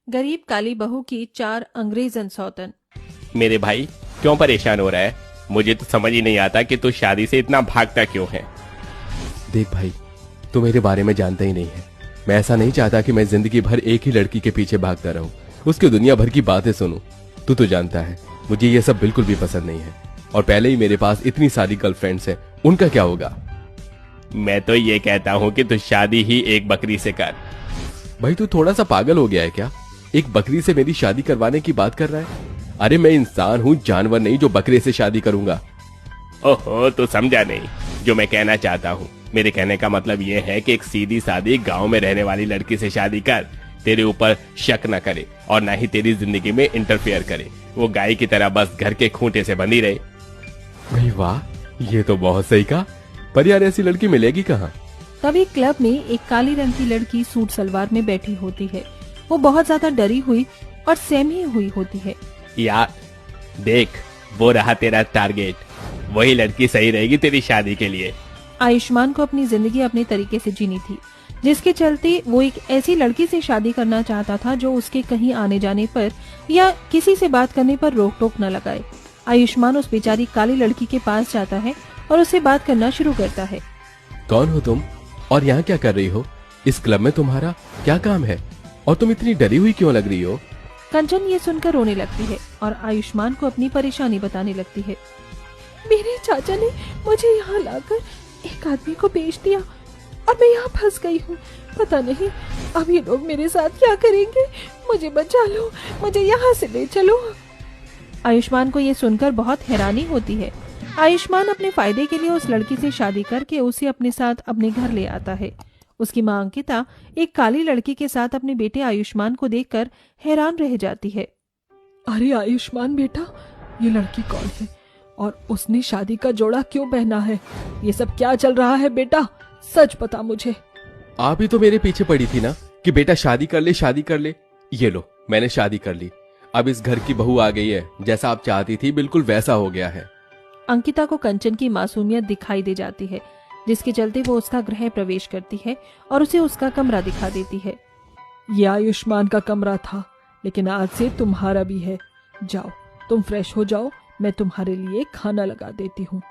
गरीब काली बहू की 4 अंग्रेजन सौतन। मेरे भाई क्यों परेशान हो रहा है? मुझे तो समझ ही नहीं आता कि तू शादी से इतना भागता क्यों है। देख भाई, तू मेरे बारे में जानता ही नहीं है। मैं ऐसा नहीं चाहता कि मैं जिंदगी भर एक ही लड़की के पीछे भागता रहूं, उसकी दुनिया भर की बातें सुनूं। तू तो जानता है मुझे ये सब बिल्कुल भी पसंद नहीं है। और पहले ही मेरे पास इतनी सारी गर्लफ्रेंड्स हैं, उनका क्या होगा? मैं तो ये कहता हूँ कि तू शादी ही एक बकरी से कर। भाई तू थोड़ा सा पागल हो गया है क्या? एक बकरी से मेरी शादी करवाने की बात कर रहा है? अरे मैं इंसान हूँ, जानवर नहीं जो बकरे से शादी करूंगा। ओहो, तू समझा नहीं जो मैं कहना चाहता हूँ। मेरे कहने का मतलब ये है कि एक सीधी सादी गांव में रहने वाली लड़की से शादी कर, तेरे ऊपर शक न करे और ना ही तेरी जिंदगी में इंटरफेयर करे। वो गाय की तरह बस घर के खूंटे से बंधी रहे। भाई वाह, ये तो बहुत सही कहा, पर यार ऐसी लड़की मिलेगी कहाँ? तभी क्लब में एक काली रंग की लड़की सूट सलवार में बैठी होती है। वो बहुत ज्यादा डरी हुई और सहमी हुई होती है। यार देख, वो रहा तेरा टारगेट। वही लड़की सही रहेगी तेरी शादी के लिए। आयुष्मान को अपनी जिंदगी अपने तरीके से जीनी थी, जिसके चलते वो एक ऐसी लड़की से शादी करना चाहता था जो उसके कहीं आने जाने पर या किसी से बात करने पर रोक टोक न लगाए। आयुष्मान उस बेचारी काली लड़की के पास जाता है और उससे बात करना शुरू करता है। कौन हो तुम और यहाँ क्या कर रही हो? इस क्लब में तुम्हारा क्या काम है और तुम इतनी डरी हुई क्यों लग रही हो? कंचन ये सुनकर रोने लगती है और आयुष्मान को अपनी परेशानी बताने लगती है। मेरे चाचा ने मुझे यहाँ लाकर एक आदमी को बेच दिया और मैं यहाँ फंस गई हूँ। पता नहीं अब ये लोग मेरे साथ क्या करेंगे। मुझे बचा लो, मुझे यहाँ से ले चलो। आयुष्मान को ये सुनकर बहुत हैरानी होती है। आयुष्मान अपने फायदे के लिए उस लड़की से शादी करके उसे अपने साथ अपने घर ले आता है। उसकी माँ अंकिता एक काली लड़की के साथ अपने बेटे आयुष्मान को देखकर हैरान रह जाती है। अरे आयुष्मान बेटा, ये लड़की कौन है और उसने शादी का जोड़ा क्यों पहना है? ये सब क्या चल रहा है बेटा? सच बता मुझे। आप ही तो मेरे पीछे पड़ी थी ना कि बेटा शादी कर ले, शादी कर ले। ये लो, मैंने शादी कर ली। अब इस घर की बहू आ गई है, जैसा आप चाहती थी बिल्कुल वैसा हो गया है। अंकिता को कंचन की मासूमियत दिखाई दे जाती है, जिसके चलते वो उसका गृह प्रवेश करती है और उसे उसका कमरा दिखा देती है। ये आयुष्मान का कमरा था, लेकिन आज से तुम्हारा भी है। जाओ, तुम फ्रेश हो जाओ, मैं तुम्हारे लिए खाना लगा देती हूँ।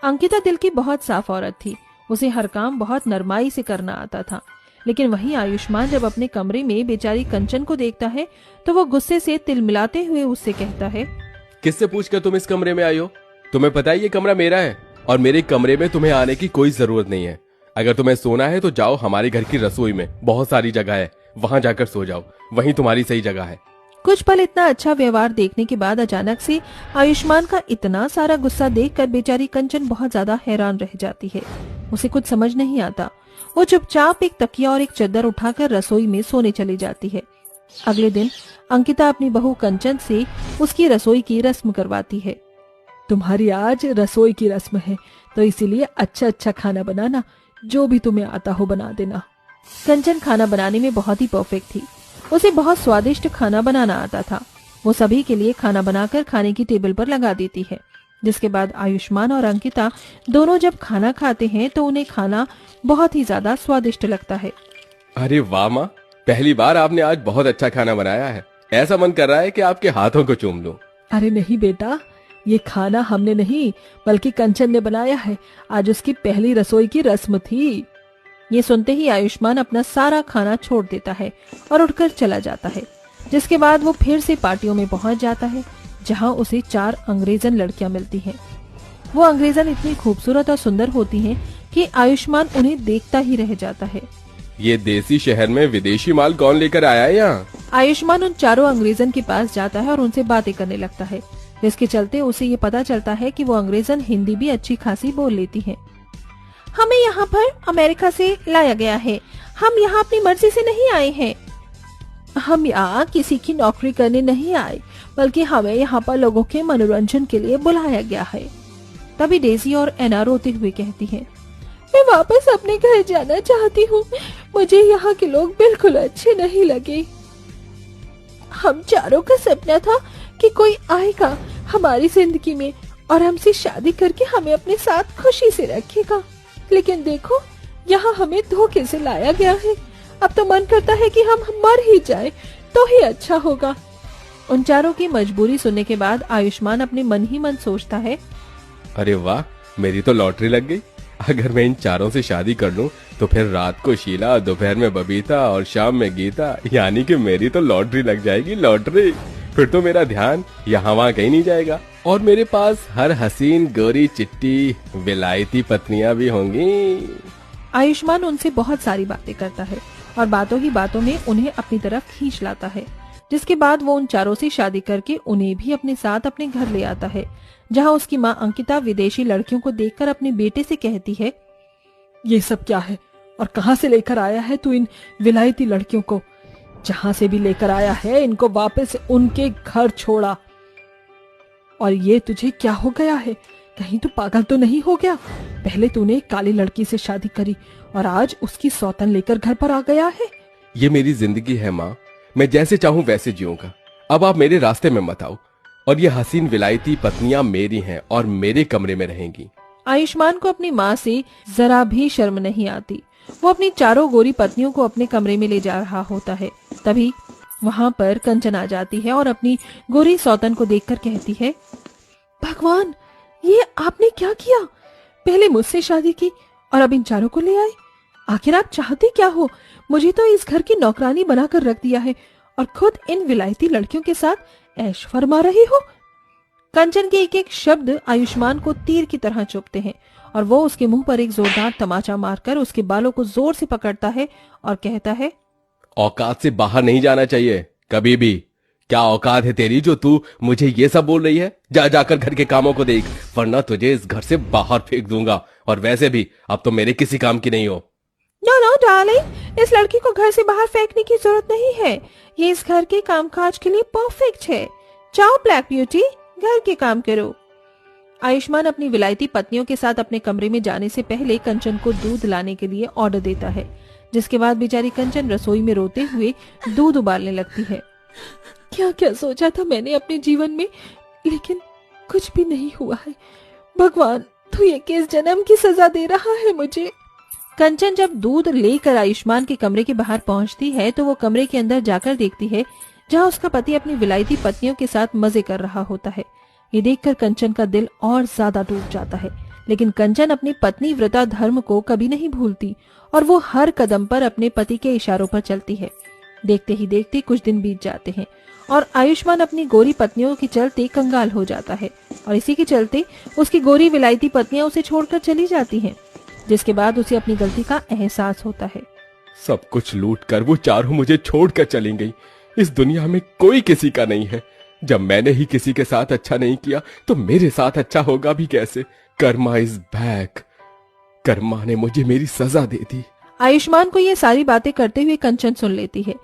अंकिता दिल की बहुत साफ औरत थी। उसे हर काम बहुत नरमाई से करना आता था। लेकिन वहीं आयुष्मान जब अपने कमरे में बेचारी कंचन को देखता है तो वो गुस्से से तिलमिलाते हुए उससे कहता है, किससे पूछकर तुम इस कमरे में आई हो? तुम्हें पता है ये कमरा मेरा है और मेरे कमरे में तुम्हें आने की कोई जरूरत नहीं है। अगर तुम्हें सोना है तो जाओ, हमारे घर की रसोई में बहुत सारी जगह है, वहां जाकर सो जाओ, वहीं तुम्हारी सही जगह है। कुछ पल इतना अच्छा व्यवहार देखने के बाद अचानक से आयुष्मान का इतना सारा गुस्सा देखकर बेचारी कंचन बहुत ज्यादा हैरान रह जाती है। उसे कुछ समझ नहीं आता। वो चुपचाप एक तकिया और एक चादर उठाकर रसोई में सोने चली जाती है। अगले दिन अंकिता अपनी बहू कंचन से उसकी रसोई की रस्म करवाती है। तुम्हारी आज रसोई की रस्म है, तो इसीलिए अच्छा अच्छा खाना बनाना, जो भी तुम्हें आता हो बना देना। कंचन खाना बनाने में बहुत ही परफेक्ट थी। उसे बहुत स्वादिष्ट खाना बनाना आता था। वो सभी के लिए खाना बनाकर खाने की टेबल पर लगा देती है। जिसके बाद आयुष्मान और अंकिता दोनों जब खाना खाते हैं तो उन्हें खाना बहुत ही ज्यादा स्वादिष्ट लगता है। अरे वाह माँ, पहली बार आपने आज बहुत अच्छा खाना बनाया है। ऐसा मन कर रहा है कि आपके हाथों को चूम लूं। अरे नहीं बेटा, ये खाना हमने नहीं बल्कि कंचन ने बनाया है। आज उसकी पहली रसोई की रस्म थी। ये सुनते ही आयुष्मान अपना सारा खाना छोड़ देता है और उठकर चला जाता है। जिसके बाद वो फिर से पार्टियों में पहुंच जाता है, जहां उसे 4 अंग्रेजन लड़कियां मिलती हैं। वो अंग्रेजन इतनी खूबसूरत और सुंदर होती हैं कि आयुष्मान उन्हें देखता ही रह जाता है। ये देसी शहर में विदेशी माल कौन लेकर आया है यहाँ? आयुष्मान उन चारों अंग्रेजन के पास जाता है और उनसे बातें करने लगता है, जिसके चलते उसे ये पता चलता है कि वो अंग्रेजन हिंदी भी अच्छी खासी बोल लेती हैं। हमें यहाँ पर अमेरिका से लाया गया है। हम यहाँ अपनी मर्जी से नहीं आए हैं। हम यहाँ किसी की नौकरी करने नहीं आए, बल्कि हमें यहाँ पर लोगों के मनोरंजन के लिए बुलाया गया है। तभी डेजी और एना रोते हुए कहती हैं, मैं वापस अपने घर जाना चाहती हूँ। मुझे यहाँ के लोग बिल्कुल अच्छे नहीं लगे। हम चारों का सपना था कि कोई आएगा हमारी जिंदगी में और हमसे शादी करके हमें अपने साथ खुशी से रखेगा, लेकिन देखो यहाँ हमें धोखे से लाया गया है। अब तो मन करता है कि हम मर ही जाएं। तो ही अच्छा होगा। उन चारों की मजबूरी सुनने के बाद आयुष्मान अपने मन ही मन सोचता है, अरे वाह, मेरी तो लॉटरी लग गई। अगर मैं इन चारों से शादी कर लूं तो फिर रात को शीला, दोपहर में बबीता और शाम में गीता, यानी कि मेरी तो लॉटरी लग जाएगी, लॉटरी। फिर तो मेरा ध्यान यहाँ वहाँ कहीं नहीं जाएगा और मेरे पास हर हसीन गोरी चिट्टी विलायती पत्नियां भी होंगी। आयुष्मान उनसे बहुत सारी बातें करता है और बातों ही बातों में उन्हें अपनी तरफ खींच लाता है, जिसके बाद वो उन चारों से शादी करके उन्हें भी अपने साथ अपने घर ले आता है, जहाँ उसकी माँ अंकिता विदेशी लड़कियों को देखकर अपने बेटे से कहती है, ये सब क्या है और कहाँ से लेकर आया है तू इन विलायती लड़कियों को? जहां से भी लेकर आया है इनको वापस उनके घर छोड़ा। और ये तुझे क्या हो गया है? कहीं तू पागल तो नहीं हो गया? पहले तूने एक काली लड़की से शादी करी और आज उसकी सौतन लेकर घर पर आ गया है। ये मेरी जिंदगी है माँ, मैं जैसे चाहूँ वैसे जीऊंगा। अब आप मेरे रास्ते में मत आओ और ये हसीन विलायती पत्नियां मेरी हैं और मेरे कमरे में रहेंगी। आयुष्मान को अपनी माँ से जरा भी शर्म नहीं आती। वो अपनी चारों गोरी पत्नियों को अपने कमरे में ले जा रहा होता है। तभी वहाँ पर कंचन आ जाती है और अपनी गोरी सौतन को देखकर कहती है, भगवान, ये आपने क्या किया? पहले मुझसे शादी की और अब इन चारों को ले आए। आखिर आप चाहते क्या हो? मुझे तो इस घर की नौकरानी बनाकर रख दिया है और खुद इन विलायती लड़कियों के साथ ऐश फरमा रहे हो। कंचन के एक एक शब्द आयुष्मान को तीर की तरह चुभते हैं और वो उसके मुंह पर एक जोरदार तमाचा मारकर उसके बालों को जोर से पकड़ता है और कहता है, औकात से बाहर नहीं जाना चाहिए कभी भी। क्या औकात है तेरी जो तू मुझे ये सब बोल रही है? जा जाकर घर के कामों को देख, वरना तुझे इस घर से बाहर फेंक दूंगा। और वैसे भी अब तो मेरे किसी काम की नहीं हो। नो नो डार्लिंग, इस लड़की को घर से बाहर फेंकने की जरूरत नहीं है। ये इस घर के कामकाज के लिए परफेक्ट है। जाओ ब्लैक ब्यूटी, घर के काम करो। आयुष्मान अपनी विलायती पत्नियों के साथ अपने कमरे में जाने से पहले कंचन को दूध लाने के लिए ऑर्डर देता है, जिसके बाद बेचारी कंचन रसोई में रोते हुए दूध उबालने लगती है। क्या क्या सोचा था मैंने अपने जीवन में, लेकिन कुछ भी नहीं हुआ है। भगवान, तू ये किस जन्म की सजा दे रहा है मुझे? कंचन जब दूध लेकर आयुष्मान के कमरे के बाहर पहुंचती है तो वो कमरे के अंदर जाकर देखती है, जहां उसका पति अपनी विलायती पत्नियों के साथ मजे कर रहा होता है। ये देखकर कंचन का दिल और ज्यादा डूब जाता है, लेकिन कंचन अपनी पत्नी व्रता धर्म को कभी नहीं भूलती और वो हर कदम पर अपने पति के इशारों पर चलती है। देखते ही देखते कुछ दिन बीत जाते हैं और आयुष्मान अपनी गोरी पत्नियों के चलते कंगाल हो जाता है और इसी के चलते उसकी गोरी विलायती पत्नियां उसे छोड़कर चली जाती हैं, जिसके बाद उसे अपनी गलती का एहसास होता है। सब कुछ लूट कर वो चारों मुझे छोड़कर चली गई। इस दुनिया में कोई किसी का नहीं है। जब मैंने ही किसी के साथ अच्छा नहीं किया तो मेरे साथ अच्छा होगा भी कैसे? Karma is back. कर्मा ने मुझे मेरी सजा दे दी। आयुष्मान को ये सारी बातें करते हुए कंचन सुन लेती है,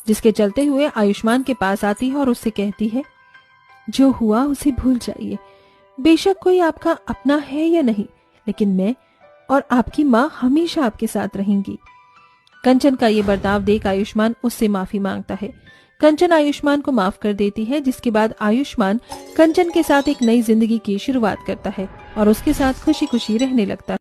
जिसके चलते हुए आयुष्मान के पास आती है और उससे कहती है, जो हुआ उसे भूल जाइए। बेशक कोई आपका अपना है या नहीं, लेकिन मैं और आपकी माँ हमेशा आपके साथ रहेंगी। कंचन का ये बर्ताव देख आयुष्मान उससे माफी मांगता है। कंचन आयुष्मान को माफ कर देती है, जिसके बाद आयुष्मान कंचन के साथ एक नई जिंदगी की शुरुआत करता है और उसके साथ खुशी खुशी रहने लगता है।